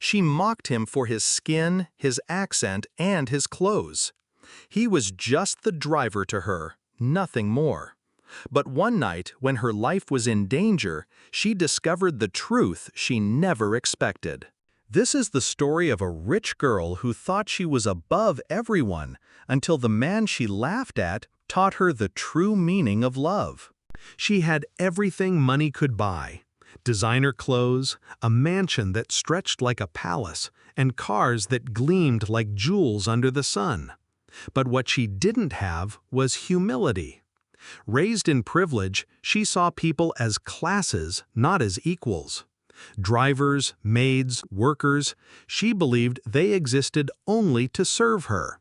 She mocked him for his skin, his accent, and his clothes. He was just the driver to her, nothing more. But one night, when her life was in danger, she discovered the truth she never expected. This is the story of a rich girl who thought she was above everyone until the man she laughed at taught her the true meaning of love. She had everything money could buy: designer clothes, a mansion that stretched like a palace, and cars that gleamed like jewels under the sun. But what she didn't have was humility. Raised in privilege, she saw people as classes, not as equals. Drivers, maids, workers, she believed they existed only to serve her.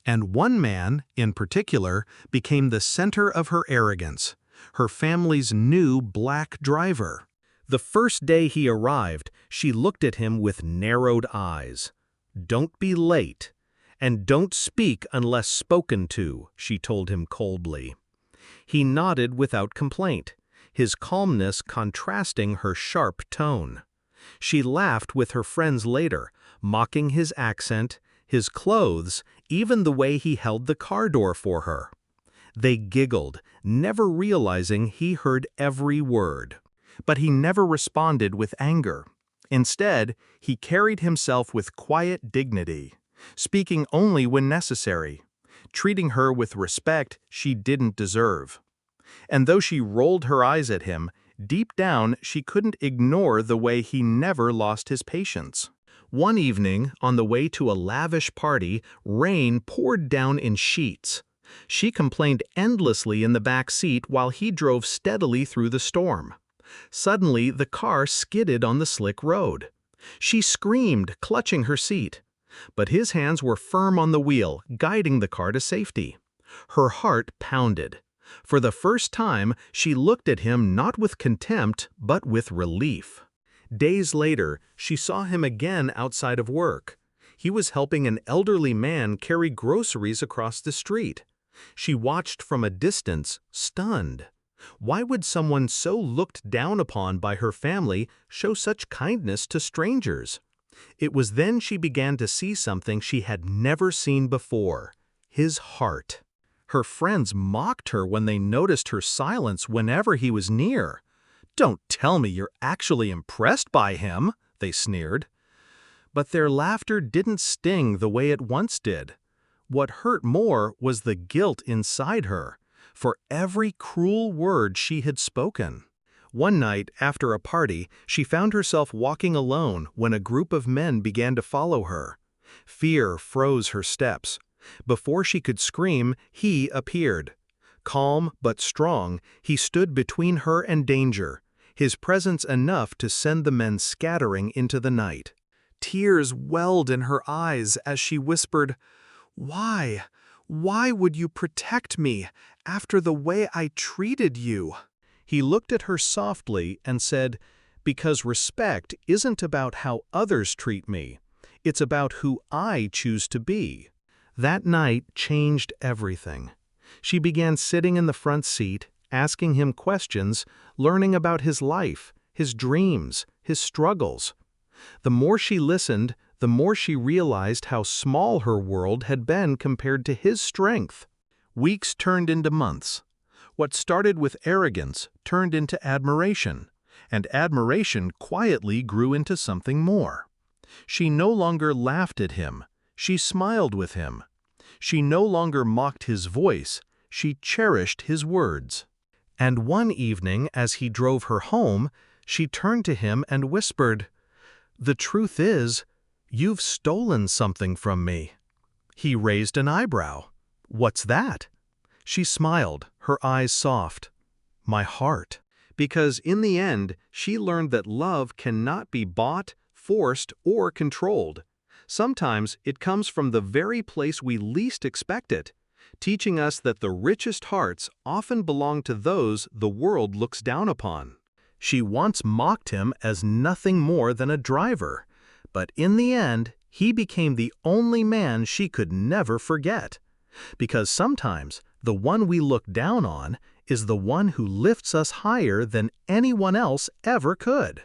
And one man, in particular, became the center of her arrogance: her family's new black driver. The first day he arrived, she looked at him with narrowed eyes. "Don't be late, and don't speak unless spoken to," she told him coldly. He nodded without complaint, his calmness contrasting her sharp tone. She laughed with her friends later, mocking his accent, his clothes, even the way he held the car door for her. They giggled, never realizing he heard every word. But he never responded with anger. Instead, he carried himself with quiet dignity, speaking only when necessary, treating her with respect she didn't deserve. And though she rolled her eyes at him, deep down she couldn't ignore the way he never lost his patience. One evening, on the way to a lavish party, rain poured down in sheets. She complained endlessly in the back seat while he drove steadily through the storm. Suddenly, the car skidded on the slick road. She screamed, clutching her seat. But his hands were firm on the wheel, guiding the car to safety. Her heart pounded. For the first time, she looked at him not with contempt, but with relief. Days later, she saw him again outside of work. He was helping an elderly man carry groceries across the street. She watched from a distance, stunned. Why would someone so looked down upon by her family show such kindness to strangers? It was then she began to see something she had never seen before: his heart. Her friends mocked her when they noticed her silence whenever he was near. "Don't tell me you're actually impressed by him," they sneered. But their laughter didn't sting the way it once did. What hurt more was the guilt inside her, for every cruel word she had spoken. One night, after a party, she found herself walking alone when a group of men began to follow her. Fear froze her steps. Before she could scream, he appeared. Calm but strong, he stood between her and danger, his presence enough to send the men scattering into the night. Tears welled in her eyes as she whispered, "Why? Why would you protect me after the way I treated you?" He looked at her softly and said, "Because respect isn't about how others treat me. It's about who I choose to be." That night changed everything. She began sitting in the front seat, asking him questions, learning about his life, his dreams, his struggles. The more she listened, the more she realized how small her world had been compared to his strength. Weeks turned into months. What started with arrogance turned into admiration, and admiration quietly grew into something more. She no longer laughed at him, she smiled with him. She no longer mocked his voice, she cherished his words. And one evening, as he drove her home, she turned to him and whispered, "The truth is, you've stolen something from me." He raised an eyebrow. "What's that?" She smiled, her eyes soft. "My heart." Because in the end, she learned that love cannot be bought, forced, or controlled. Sometimes it comes from the very place we least expect it, teaching us that the richest hearts often belong to those the world looks down upon. She once mocked him as nothing more than a driver, but in the end, he became the only man she could never forget. Because sometimes the one we look down on is the one who lifts us higher than anyone else ever could.